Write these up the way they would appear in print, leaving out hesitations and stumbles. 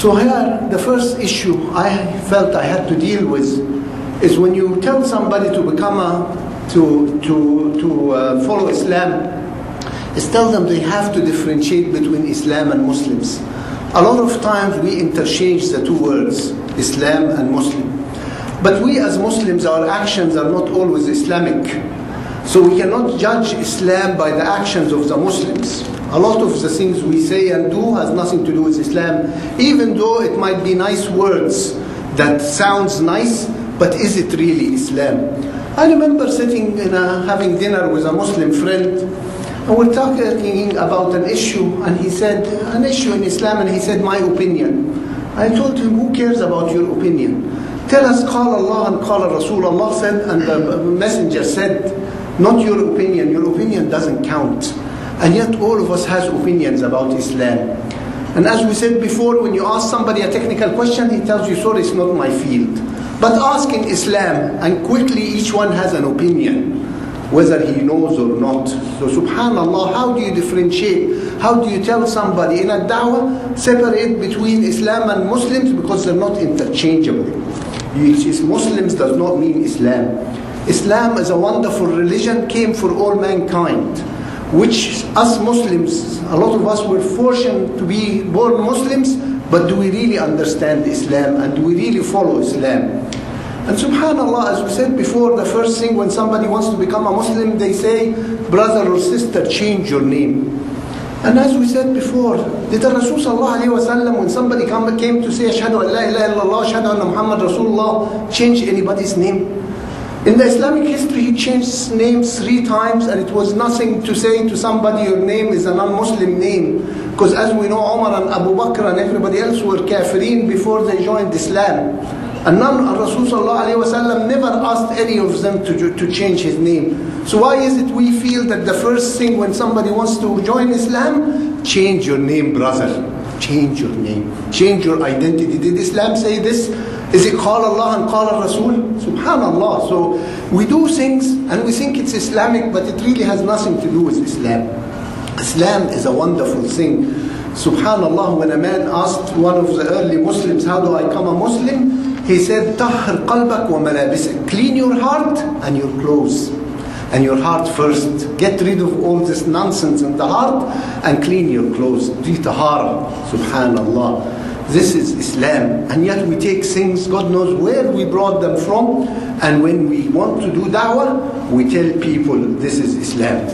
So here, the first issue I felt I had to deal with is when you tell somebody to become follow Islam, is tell them they have to differentiate between Islam and Muslims. A lot of times we interchange the two words, Islam and Muslim. But we as Muslims, our actions are not always Islamic. So we cannot judge Islam by the actions of the Muslims. A lot of the things we say and do has nothing to do with Islam, even though it might be nice words that sounds nice, but is it really Islam? I remember sitting having dinner with a Muslim friend, and we're talking about an issue, and he said, an issue in Islam, and he said, my opinion. I told him, who cares about your opinion? Tell us, Qala Allah and Qala Rasul. Allah said, and the messenger said, not your opinion. Your opinion doesn't count. And yet all of us has opinions about Islam. And as we said before, when you ask somebody a technical question, he tells you, sorry, it's not my field. But ask in Islam, and quickly each one has an opinion, whether he knows or not. So subhanallah, how do you differentiate? How do you tell somebody in a da'wah, separate between Islam and Muslims, because they're not interchangeable. Muslims does not mean Islam. Islam is a wonderful religion, came for all mankind, which us Muslims, a lot of us were fortunate to be born Muslims, but do we really understand Islam, and do we really follow Islam? And subhanallah, as we said before, the first thing when somebody wants to become a Muslim, they say, brother or sister, change your name. And as we said before, did the Rasul sallallahu alayhi wa sallam, when somebody came to say, Ashhadu an la ilaha illallah, Ashhadu anna Muhammad Rasulullah, change anybody's name? In the Islamic history, he changed names 3 times, and it was nothing to say to somebody, your name is a non-Muslim name. Because as we know, Umar and Abu Bakr and everybody else were kafirin before they joined Islam. And Rasul sallallahu alayhi wa sallam never asked any of them to change his name. So why is it we feel that the first thing when somebody wants to join Islam, change your name, brother. Change your name. Change your identity. Did Islam say this? Is it Qala Allah and Qala Rasul? Subhanallah. So we do things and we think it's Islamic, but it really has nothing to do with Islam. Islam is a wonderful thing. Subhanallah, when a man asked one of the early Muslims, how do I become a Muslim? He said, Tahhir qalbak wa malabisik. Clean your heart and your clothes. And your heart first. Get rid of all this nonsense in the heart and clean your clothes. Do tahara. Subhanallah. This is Islam. And yet we take things, God knows where we brought them from. And when we want to do da'wah, we tell people this is Islam.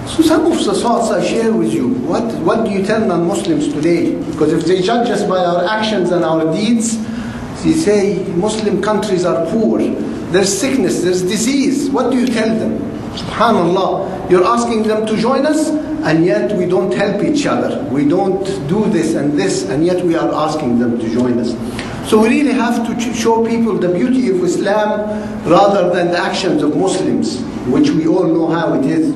So some of the thoughts I share with you, what do you tell non-Muslims today? Because if they judge us by our actions and our deeds, they say Muslim countries are poor, there's sickness, there's disease. What do you tell them? Subhanallah, you're asking them to join us, and yet we don't help each other. We don't do this, and yet we are asking them to join us. So we really have to show people the beauty of Islam rather than the actions of Muslims, which we all know how it is.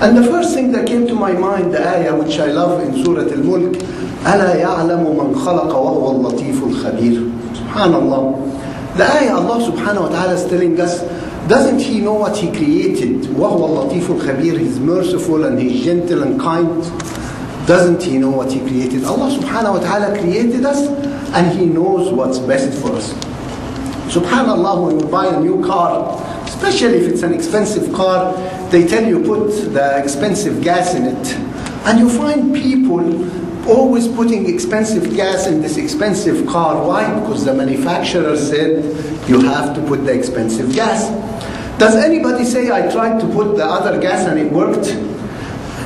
And the first thing that came to my mind, the ayah which I love in Surah Al-Mulk, أَلَا يَعْلَمُ مَنْ خَلَقَ وَهُوَ اللَّطِيفُ الْخَبِيرُ. Subhanallah. The ayah Allah subhanahu wa ta'ala is telling us, doesn't He know what He created? وَهُوَ اللَّطِيفُ الْخَبِيرُ. He's merciful and He's gentle and kind. Doesn't He know what He created? Allah subhanahu wa ta'ala created us and He knows what's best for us. Subhanallah, when you buy a new car, especially if it's an expensive car, they tell you put the expensive gas in it. And you find people always putting expensive gas in this expensive car. Why? Because the manufacturer said you have to put the expensive gas. Does anybody say, I tried to put the other gas and it worked?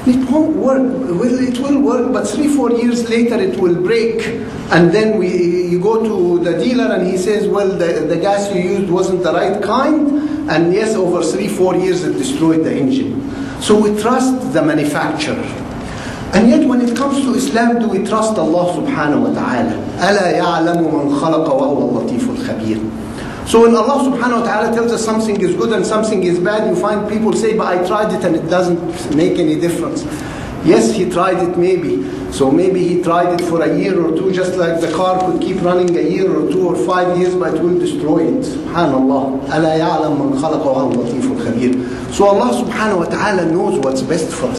It won't work. Well, it will work, but 3-4 years later it will break. And then you go to the dealer and he says, well, the gas you used wasn't the right kind. And yes, over 3-4 years it destroyed the engine. So we trust the manufacturer. And yet when it comes to Islam, do we trust Allah subhanahu wa ta'ala? أَلَا يَعْلَمُ مَنْ خَلَقَ وَهُوَ اللَّطِيفُ الْخَبِيرُ. So when Allah subhanahu wa ta'ala tells us something is good and something is bad, you find people say, but I tried it and it doesn't make any difference. Yes, he tried it maybe. So maybe he tried it for a year or two, just like the car could keep running a year or 2 or 5 years, but it will destroy it. Subhanallah. أَلَا يَعْلَمُ مَنْ خَلَقَ وَهُوَ اللَّطِيفُ الْخَبِيرُ. So Allah subhanahu wa ta'ala knows what's best for us.